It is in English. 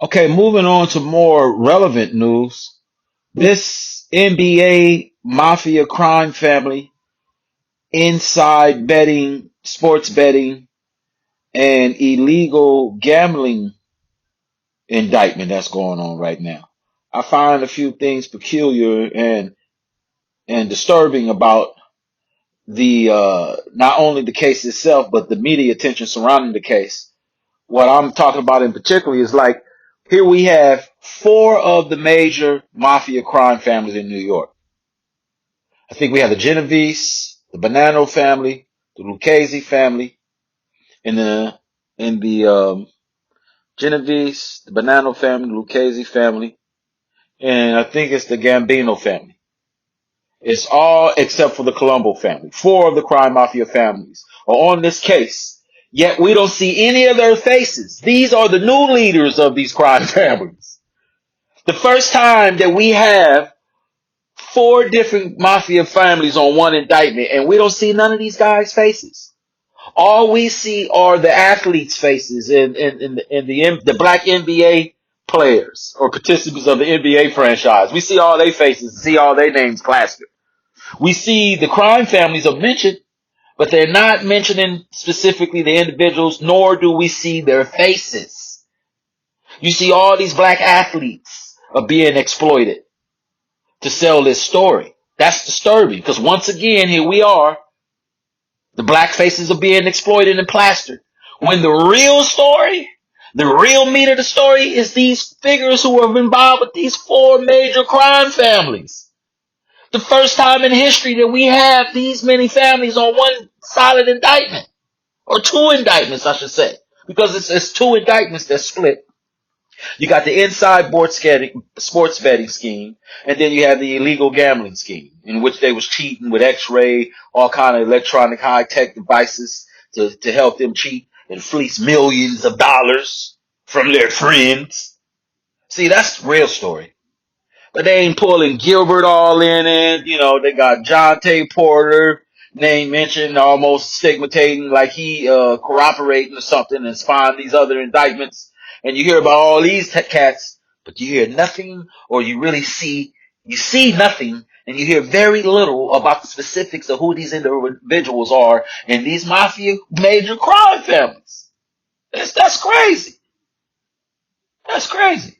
Okay, moving on to more relevant news. This NBA Mafia Crime Family inside betting, sports betting, and illegal gambling indictment that's going on right now. I find a few things peculiar and disturbing about the not only the case itself, but the media attention surrounding the case. What I'm talking about in particular is like here we have four of the major mafia crime families in New York. I think we have the Genovese, the Bonanno family, the Lucchese family, and the Genovese, the Bonanno family, the Lucchese family, and I think it's the Gambino family. It's all except for the Colombo family. Four of the crime mafia families are on this case, yet we don't see any of their faces. These are the new leaders of these crime families. The first time that we have four different mafia families on one indictment, and we don't see none of these guys' faces. All we see are the athletes' faces and the black NBA players or participants of the NBA franchise. We see all their faces, see all their names plastered. We see the crime families are mentioned, but they're not mentioning specifically the individuals, nor do we see their faces. You see all these black athletes are being exploited to sell this story. That's disturbing because once again, here we are. The black faces are being exploited and plastered. When the real story, the real meat of the story is these figures who are involved with these four major crime families. The first time in history that we have these many families on one solid indictment. Or two indictments, I should say. Because it's two indictments that split. You got the inside sports betting scheme, and then you have the illegal gambling scheme, in which they was cheating with X-ray, all kind of electronic high-tech devices to help them cheat and fleece millions of dollars from their friends. See, that's the real story. But they ain't pulling Gilbert all in it. You know, they got John Tay Porter name mentioned, almost stigmatizing like he cooperating or something and spawned these other indictments. And you hear about all these cats, but you hear nothing, or you see nothing, and you hear very little about the specifics of who these individuals are in these mafia major crime families. That's crazy. That's crazy.